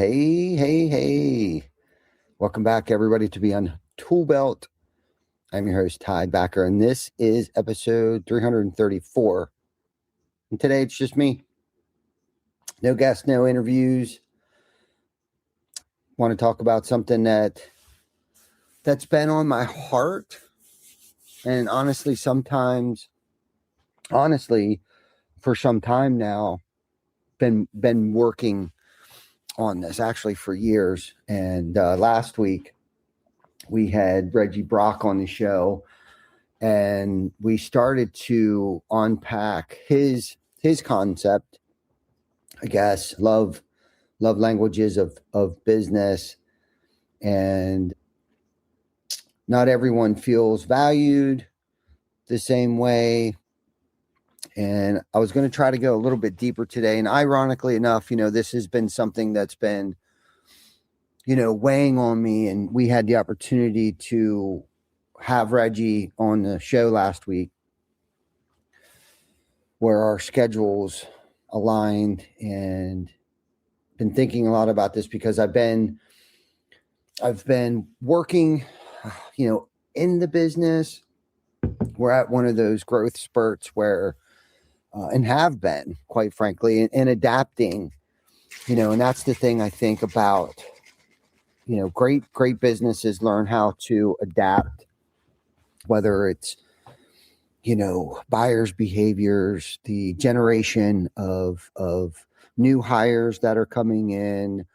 Hey, hey, hey. Welcome back, everybody, to Beyond Tool Belt. I'm your host, Ty Backer, and this is episode 334. And today it's just me. No guests, no interviews. Want to talk about something that's been on my heart. And honestly, for some time now, been working on this actually for years. And last week, we had Reggie Brock on the show, and we started to unpack his concept, I guess, love languages of business. And not everyone feels valued the same way. And I was going to try to go a little bit deeper today. And ironically enough, this has been something that's been, weighing on me. And we had the opportunity to have Reggie on the show last week, where our schedules aligned, and been thinking a lot about this because I've been working, in the business. We're at one of those growth spurts where, and have been, quite frankly, and adapting, and that's the thing I think about, great businesses learn how to adapt, whether it's, buyers' behaviors, the generation of new hires that are coming in,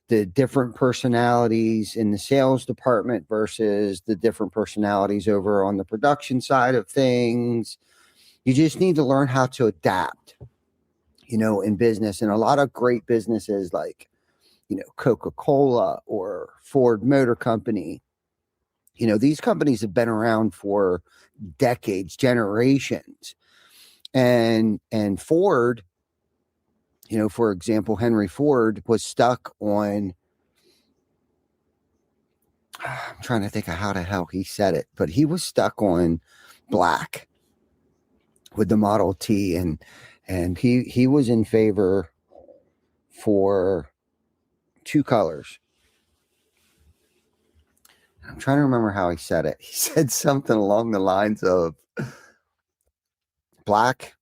the different personalities in the sales department versus the different personalities over on the production side of things. You just need to learn how to adapt, in business. And a lot of great businesses like, Coca-Cola or Ford Motor Company, these companies have been around for decades, generations. And Ford, for example, Henry Ford was stuck on, I'm trying to think of how the hell he said it, but he was stuck on black with the Model T, and he was in favor for two colors. I'm trying to remember how he said it. He said something along the lines of black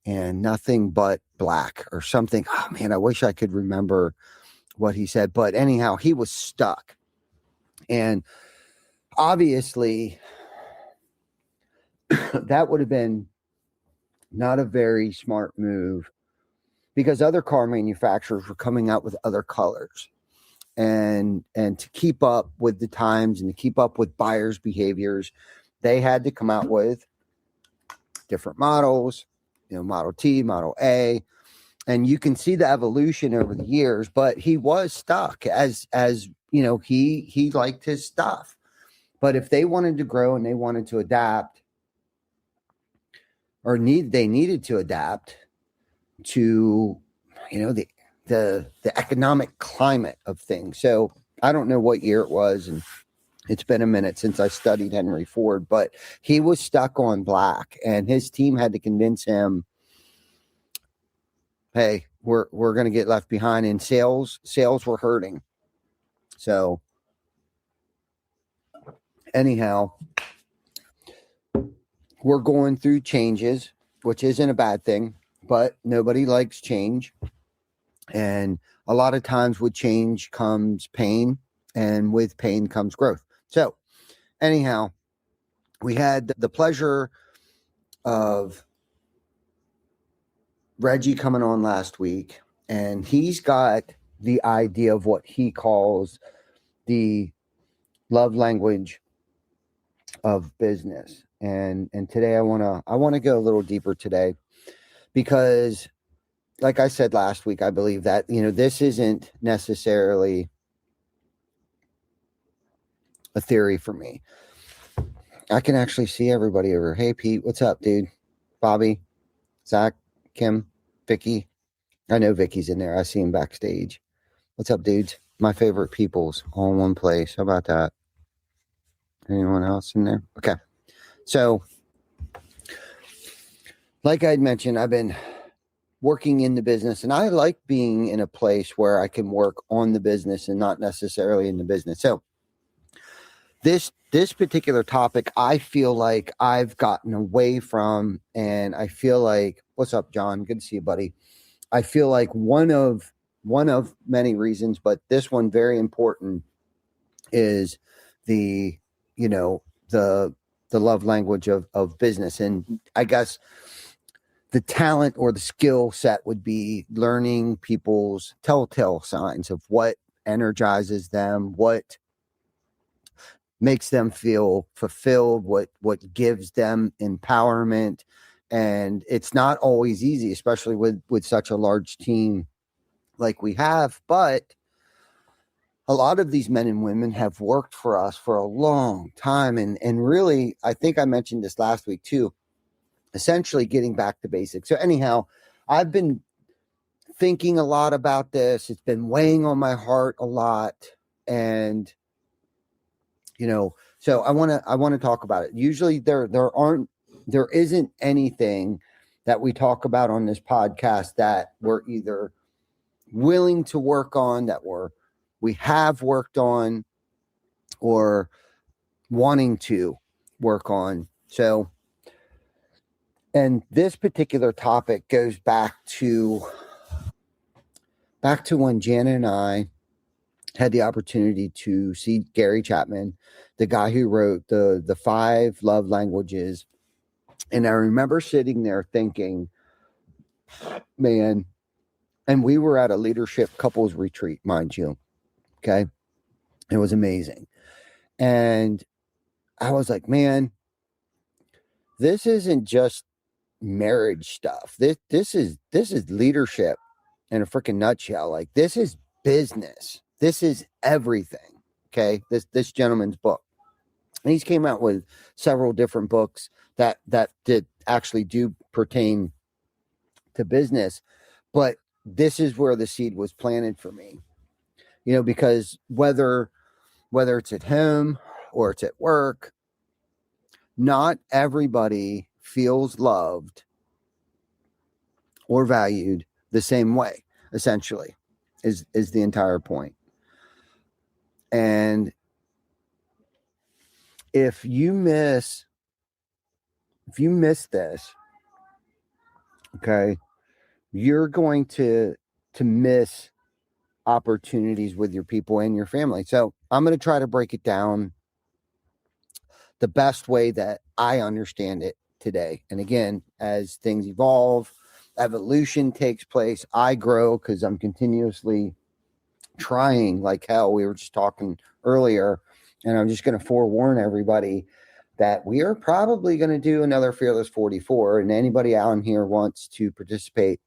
and nothing but black or something. Oh man, I wish I could remember what he said. But anyhow, he was stuck. And obviously, that would have been not a very smart move, because other car manufacturers were coming out with other colors. And to keep up with the times and to keep up with buyers' behaviors, they had to come out with different models, Model T, Model A. And you can see the evolution over the years, but he was stuck as he liked his stuff. But if they wanted to grow and they wanted to adapt, or they needed to adapt to, the economic climate of things. So I don't know what year it was, and it's been a minute since I studied Henry Ford, but he was stuck on black, and his team had to convince him, hey, we're going to get left behind. In sales were hurting. So anyhow, we're going through changes, which isn't a bad thing, but nobody likes change. And a lot of times with change comes pain, and with pain comes growth. So anyhow, we had the pleasure of Reggie coming on last week, and he's got the idea of what he calls the love language of business. And today I want to go a little deeper today, because like I said last week, I believe that, this isn't necessarily a theory for me. I can actually see everybody over. Hey, Pete, what's up, dude? Bobby, Zach, Kim, Vicky. I know Vicky's in there. I see him backstage. What's up, dudes? My favorite peoples all in one place. How about that? Anyone else in there? Okay. So, like I'd mentioned, I've been working in the business, and I like being in a place where I can work on the business and not necessarily in the business. So this particular topic, I feel like I've gotten away from, and I feel like, what's up, John? Good to see you, buddy. I feel like one of many reasons, but this one very important, is the, you know, the love language of business. And I guess the talent or the skill set would be learning people's telltale signs of what energizes them, what makes them feel fulfilled, what gives them empowerment. And it's not always easy, especially with such a large team like we have. But a lot of these men and women have worked for us for a long time. And really, I think I mentioned this last week too, essentially getting back to basics. So anyhow, I've been thinking a lot about this. It's been weighing on my heart a lot. And, so I want to talk about it. Usually there isn't anything that we talk about on this podcast that we're either willing to work on, that we have worked on, or wanting to work on. So, and this particular topic goes back to when Jana and I had the opportunity to see Gary Chapman, the guy who wrote the 5 love languages. And I remember sitting there thinking, man, and we were at a leadership couples retreat, mind you. Okay. It was amazing. And I was like, man, this isn't just marriage stuff. This is leadership in a freaking nutshell. Like, this is business. This is everything. Okay. This gentleman's book. And he's came out with several different books that did actually do pertain to business. But this is where the seed was planted for me. Because whether it's at home or it's at work, not everybody feels loved or valued the same way, essentially, is the entire point. And if you miss this, okay, you're going to miss opportunities with your people and your family. So I'm going to try to break it down the best way that I understand it today. And again, as things evolve, evolution takes place, I grow because I'm continuously trying like hell. We were just talking earlier, and I'm just going to forewarn everybody that we are probably going to do another Fearless 44. And anybody out in here wants to participate,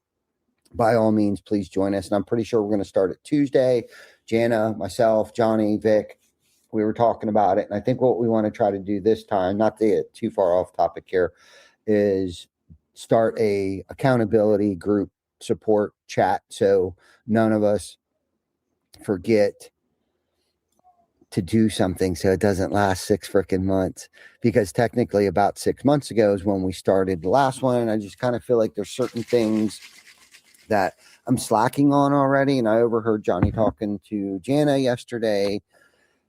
by all means, please join us. And I'm pretty sure we're going to start it Tuesday. Jana, myself, Johnny, Vic, we were talking about it. And I think what we want to try to do this time, not to get too far off topic here, is start a accountability group support chat. So none of us forget to do something, so it doesn't last 6 freaking months. Because technically about 6 months ago is when we started the last one. And I just kind of feel like there's certain things that I'm slacking on already. And I overheard Johnny talking to Jana yesterday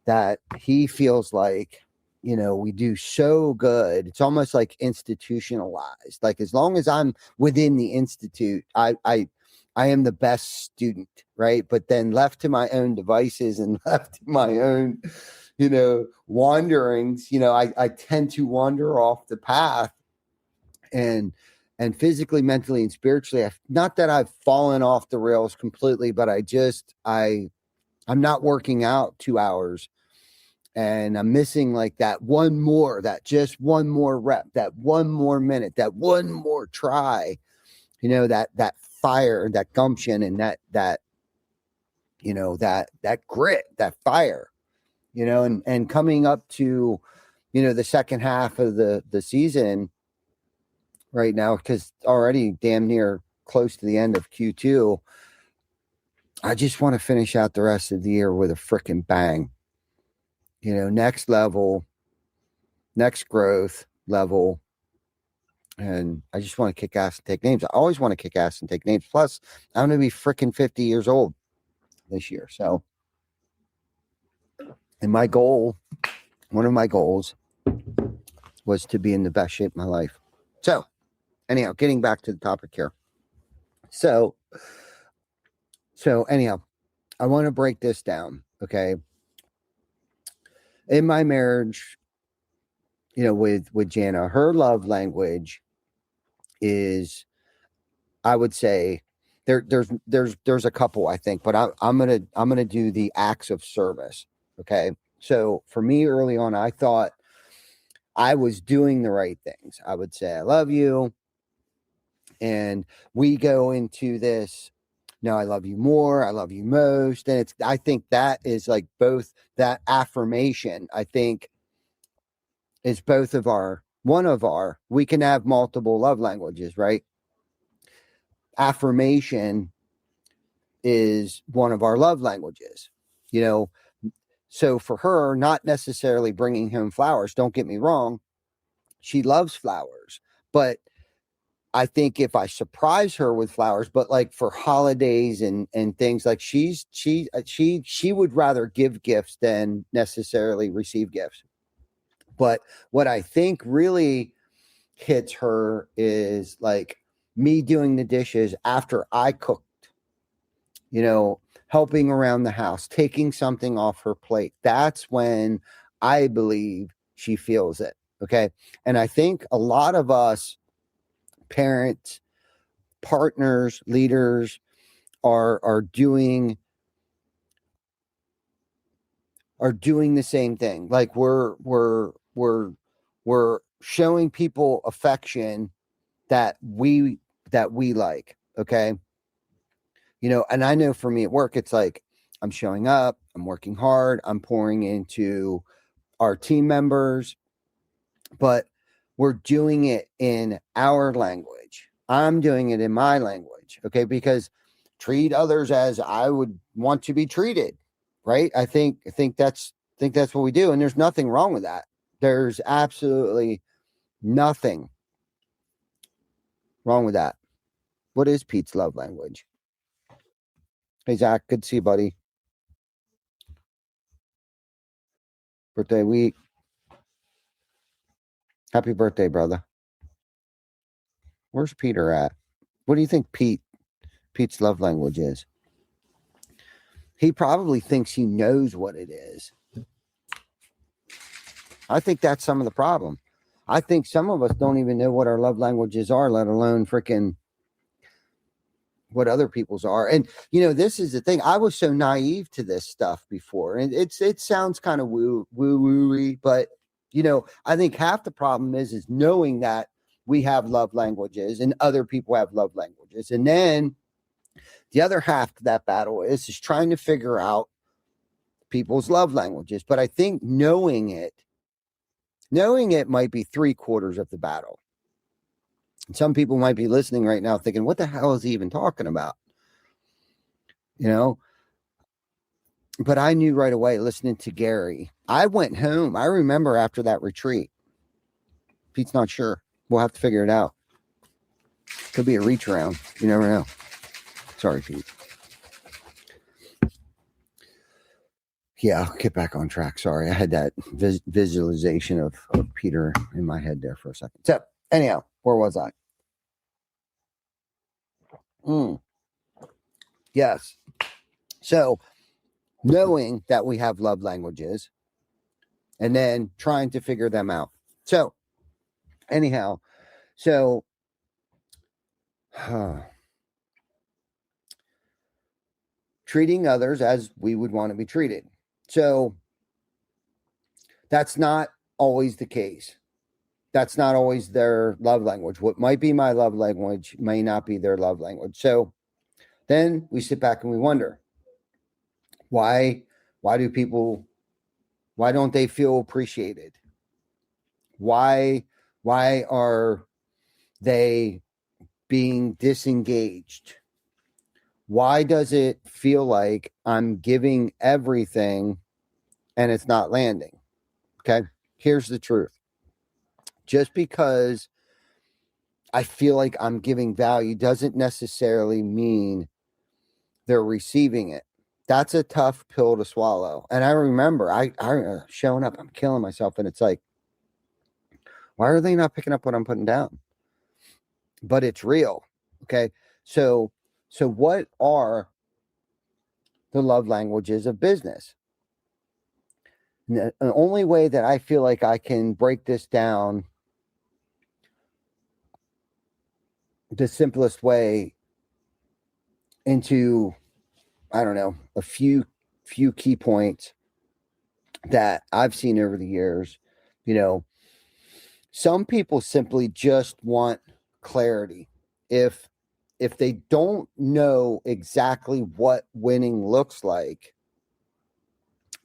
that he feels like, we do so good. It's almost like institutionalized. Like, as long as I'm within the institute, I am the best student, right? But then left to my own devices and left to my own, wanderings, I tend to wander off the path. And physically, mentally, and spiritually, not that I've fallen off the rails completely, but I'm not working out 2 hours, and I'm missing like that just one more rep, that one more minute, that one more try, that fire, that gumption, and that grit, that fire, and coming up to, the second half of the season right now, because already damn near close to the end of Q2, I just want to finish out the rest of the year with a freaking bang. Next level, next growth level, And I just want to kick ass and take names. I always want to kick ass and take names. Plus, I'm going to be freaking 50 years old this year. So, and my goal, one of my goals was to be in the best shape of my life. So, anyhow, getting back to the topic here. So anyhow, I want to break this down. Okay. In my marriage, with Jana, her love language is, I would say, there's a couple, I think, but I'm gonna do the acts of service. Okay. So for me early on, I thought I was doing the right things. I would say I love you, and we go into this. No, I love you more. I love you most. And I think that is like both that affirmation, I think, is we can have multiple love languages, right? Affirmation is one of our love languages, so for her, not necessarily bringing home flowers, don't get me wrong, she loves flowers, but I think if I surprise her with flowers, but like for holidays and things, like she would rather give gifts than necessarily receive gifts. But what I think really hits her is like me doing the dishes after I cooked, helping around the house, taking something off her plate. That's when I believe she feels it. Okay. And I think a lot of us parents, partners, leaders are doing the same thing. Like we're showing people affection that we like. Okay. And I know for me at work, it's like I'm showing up, I'm working hard, I'm pouring into our team members, but we're doing it in our language. I'm doing it in my language. Okay. Because treat others as I would want to be treated. Right. I think that's what we do. And there's nothing wrong with that. There's absolutely nothing wrong with that. What is Pete's love language? Hey, Zach, good to see you, buddy. Birthday week. Happy birthday, brother. Where's Peter at? What do you think Pete's love language is? He probably thinks he knows what it is. I think that's some of the problem. I think some of us don't even know what our love languages are, let alone freaking what other people's are. And this is the thing. I was so naive to this stuff before, and it sounds kind of woo-woo-y, but I think half the problem is knowing that we have love languages and other people have love languages, and then the other half of that battle is trying to figure out people's love languages. But I think knowing it might be 3/4 of the battle. Some people might be listening right now thinking, what the hell is he even talking about? But I knew right away listening to Gary. I went home. I remember after that retreat. Pete's not sure. We'll have to figure it out. Could be a reach around. You never know. Sorry, Pete. Yeah, I'll get back on track. Sorry. I had that visualization of Peter in my head there for a second. So, anyhow, where was I? Yes. So, knowing that we have love languages and then trying to figure them out. So, anyhow, treating others as we would want to be treated. So, that's not always the case. That's not always their love language. What might be my love language may not be their love language. So then we sit back and we wonder, why don't they feel appreciated? Why are they being disengaged? Why does it feel like I'm giving everything and it's not landing? Okay, here's the truth. Just because I feel like I'm giving value doesn't necessarily mean they're receiving it. That's a tough pill to swallow. And I remember I showing up, I'm killing myself. And it's like, why are they not picking up what I'm putting down? But it's real. Okay. So what are the love languages of business? The only way that I feel like I can break this down the simplest way into, I don't know, a few key points that I've seen over the years. Some people simply just want clarity. If they don't know exactly what winning looks like,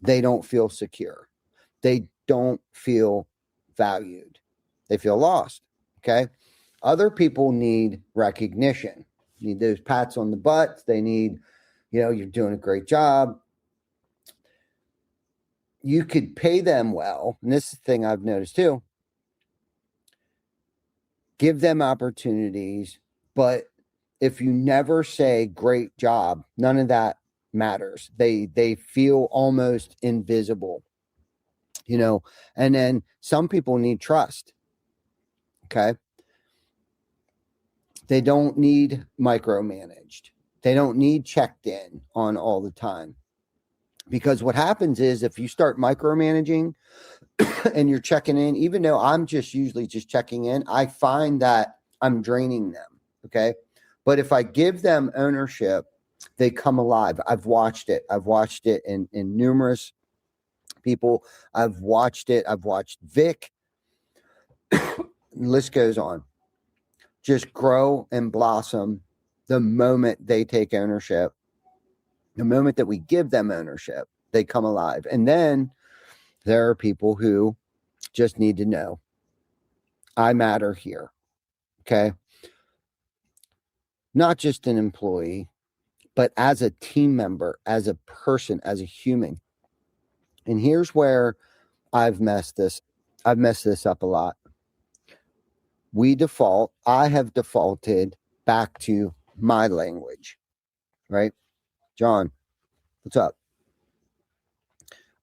they don't feel secure. They don't feel valued. They feel lost. Okay. Other people need recognition, need those pats on the butt. They need, you're doing a great job. You could pay them well. And this is the thing I've noticed too. Give them opportunities. But if you never say great job, none of that matters. They feel almost invisible, and then some people need trust. Okay. They don't need micromanaged. They don't need checked in on all the time. Because what happens is if you start micromanaging and you're checking in, even though I'm just usually just checking in, I find that I'm draining them. Okay. But if I give them ownership, they come alive. I've watched it. I've watched it in numerous people. I've watched it. I've watched Vic. The list goes on. Just grow and blossom the moment they take ownership. The moment that we give them ownership, they come alive. And then there are people who just need to know, I matter here. Okay. Not just an employee, but as a team member, as a person, as a human. And here's where I've messed this up a lot. I have defaulted back to my language, right? John, what's up?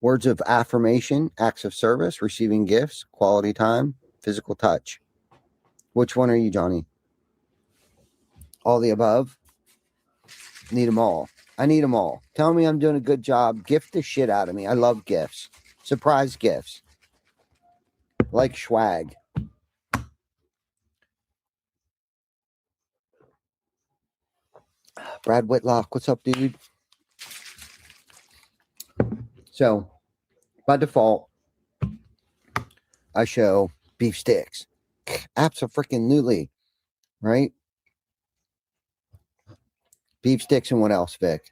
Words of affirmation, acts of service, receiving gifts, quality time, physical touch. Which one are you, Johnny? All the above? Need them all. I need them all. Tell me I'm doing a good job. Gift the shit out of me. I love gifts. Surprise gifts. Like swag. Brad Whitlock, what's up, dude? So, by default, I show beef sticks. Abso-freaking-lutely, right? Beef sticks and what else, Vic?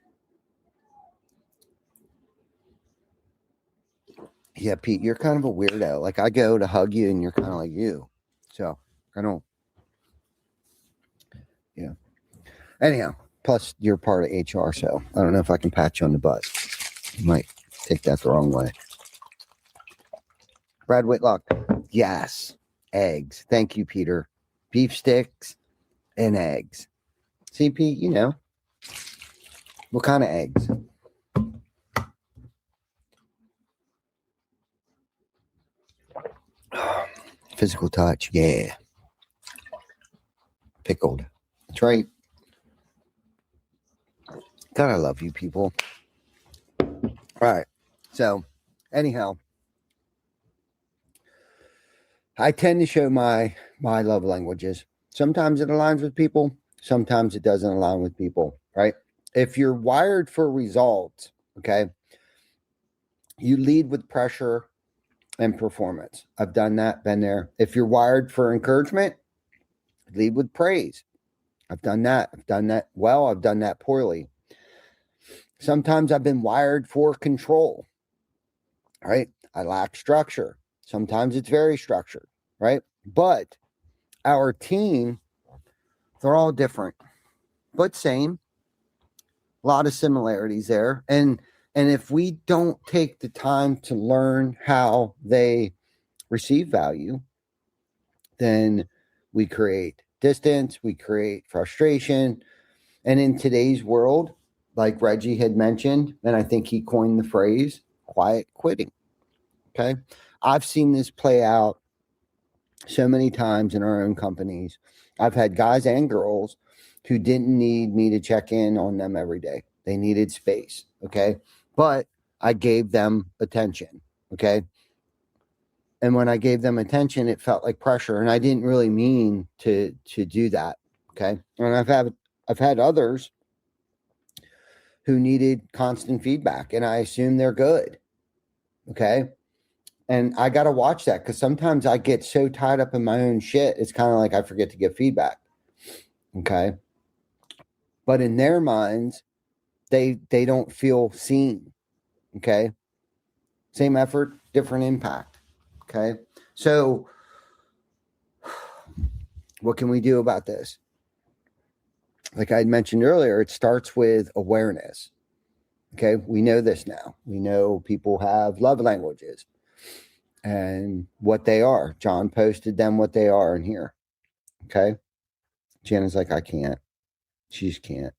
Yeah, Pete, you're kind of a weirdo. Like, I go to hug you and you're kind of like you. So, I don't. Yeah. Anyhow, plus you're part of HR, so I don't know if I can pat you on the butt. You might take that the wrong way. Brad Whitlock. Yes. Eggs. Thank you, Peter. Beef sticks and eggs. See, Pete, what kind of eggs? Physical touch. Yeah. Pickled. That's right. God, I love you people. All right. So, anyhow, I tend to show my love languages. Sometimes it aligns with people. Sometimes it doesn't align with people, right? If you're wired for results, okay, you lead with pressure and performance. I've done that, been there. If you're wired for encouragement, lead with praise. I've done that. I've done that well. I've done that poorly. Sometimes I've been wired for control, right? I lack structure. Sometimes it's very structured, right? But our team, they're all different, but same. A lot of similarities there. And if we don't take the time to learn how they receive value, then we create distance, we create frustration. And in today's world, like Reggie had mentioned, and I think he coined the phrase quiet quitting. Okay. I've seen this play out so many times in our own companies. I've had guys and girls who didn't need me to check in on them every day. They needed space. Okay. But I gave them attention. Okay. And when I gave them attention, it felt like pressure. And I didn't really mean to do that. Okay. And I've had others who needed constant feedback, and I assume they're good. Okay. And I got to watch that, because sometimes I get so tied up in my own shit, it's kind of like I forget to give feedback. Okay. But in their minds, they don't feel seen. Okay. Same effort, different impact. Okay. So what can we do about this? Like I had mentioned earlier, it starts with awareness. Okay. We know this now. We know people have love languages and what they are. John posted them what they are in here. Okay. Jana's like, I can't. She just can't.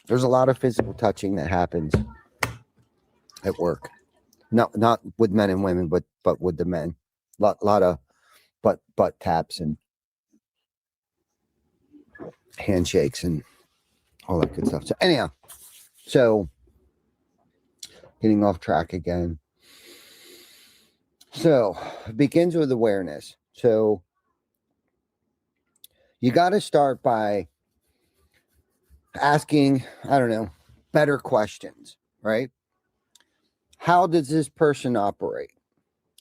There's a lot of physical touching that happens at work. Not with men and women, but with the men. Lot of butt taps and handshakes and all that good stuff. So anyhow, getting off track again. So it begins with awareness. So you got to start by asking, I don't know, better questions, right? How does this person operate?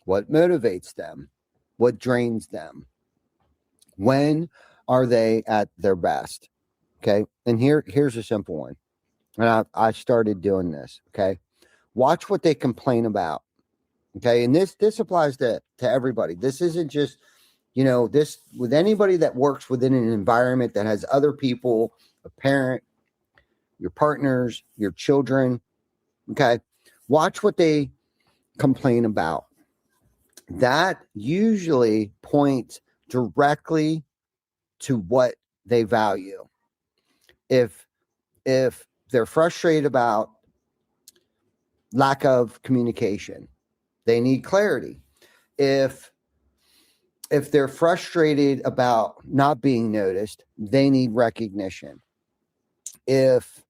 What motivates them? What drains them? When are they at their best? Okay. And here's a simple one. And I started doing this. Okay. Watch what they complain about. Okay. And this applies to everybody. This isn't just, this with anybody that works within an environment that has other people, a parent, your partners, your children. Okay. Watch what they complain about. That usually points directly to what they value. If they're frustrated about lack of communication, they need clarity. If they're frustrated about not being noticed, they need recognition. If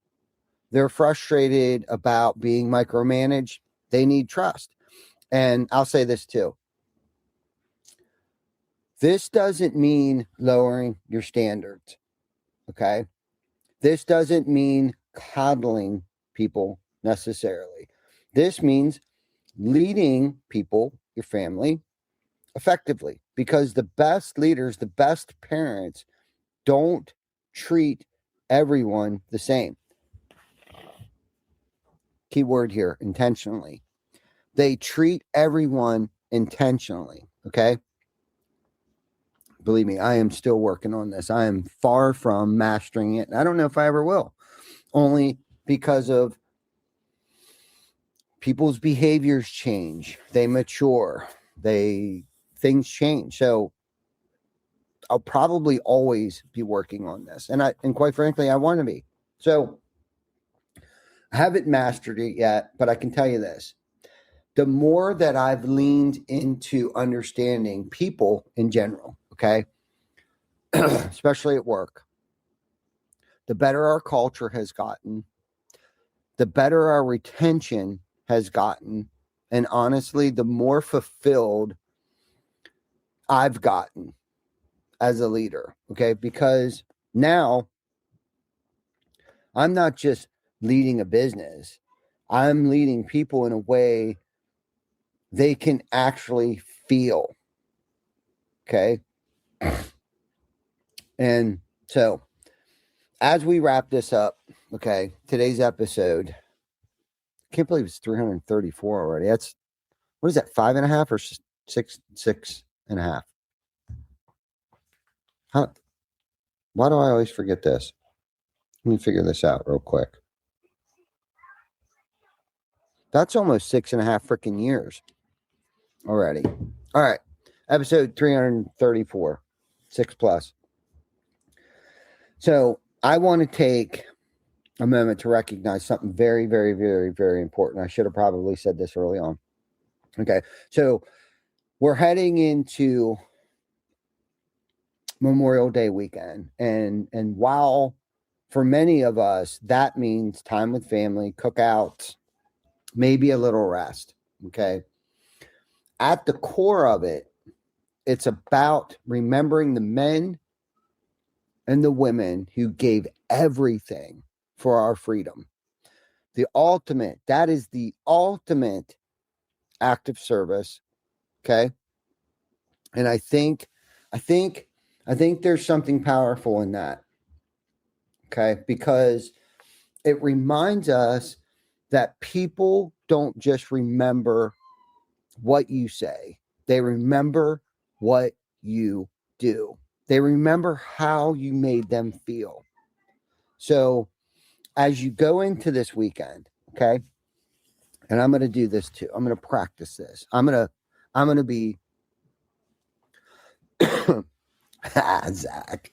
they're frustrated about being micromanaged, they need trust. And I'll say this too. This doesn't mean lowering your standards. Okay. This doesn't mean coddling people necessarily. This means leading people, your family, effectively, because the best leaders, the best parents don't treat everyone the same. Key word here, intentionally. They treat everyone intentionally. Okay. Believe me, I am still working on this. I am far from mastering it. I don't know if I ever will, only because of people's behaviors change. They mature. Things change. So I'll probably always be working on this. And quite frankly, I want to be. So I haven't mastered it yet, but I can tell you this. The more that I've leaned into understanding people in general, okay, especially at work, the better our culture has gotten, the better our retention has gotten, and honestly, the more fulfilled I've gotten as a leader, okay? Because now I'm not just leading a business, I'm leading people in a way they can actually feel, okay? And so as we wrap this up, okay, today's episode, I can't believe it's 334 already. That's, what is that, 5.5 or six and a half? How, why do I always forget this? Let me figure this out real quick. That's almost 6.5 freaking years. already. All right. Episode 334, 6+. So I want to take a moment to recognize something very, very, very, very important. I should have probably said this early on. Okay. So we're heading into Memorial Day weekend. And while for many of us, that means time with family, cookouts, maybe a little rest. Okay. At the core of it, it's about remembering the men and the women who gave everything for our freedom. That is the ultimate act of service. Okay. And I think there's something powerful in that. Okay. Because it reminds us that people don't just remember what you say, they remember what you do. They remember how you made them feel. So as you go into this weekend, okay, and I'm going to do this too. I'm going to practice this. I'm going to be Zach.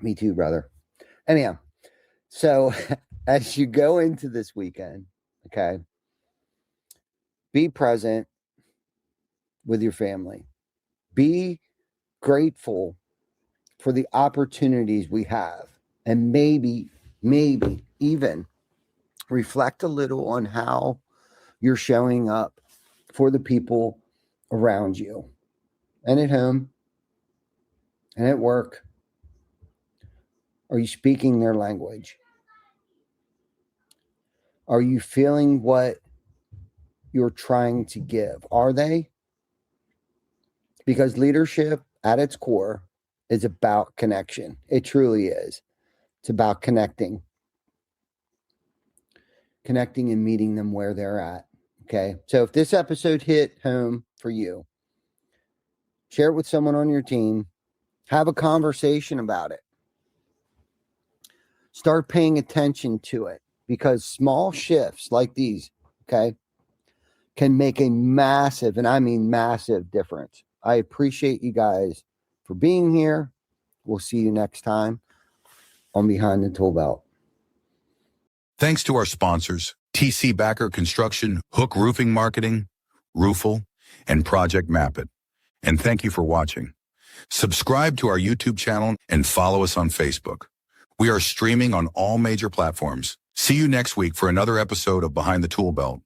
Me too, brother. Anyhow, so as you go into this weekend, okay, be present with your family. Be grateful for the opportunities we have, and maybe even reflect a little on how you're showing up for the people around you and at home and at work. Are you speaking their language? Are you feeling what you're trying to give? Are they? Because leadership at its core is about connection. It truly is. It's about connecting and meeting them where they're at. Okay. So if this episode hit home for you, share it with someone on your team. Have a conversation about it. Start paying attention to it, because small shifts like these, okay, can make a massive, and I mean massive, difference. I appreciate you guys for being here. We'll see you next time on Behind the Tool Belt. Thanks to our sponsors, TC Backer Construction, Hook Roofing Marketing, Roofle, and Project Map It. And thank you for watching. Subscribe to our YouTube channel and follow us on Facebook. We are streaming on all major platforms. See you next week for another episode of Behind the Tool Belt.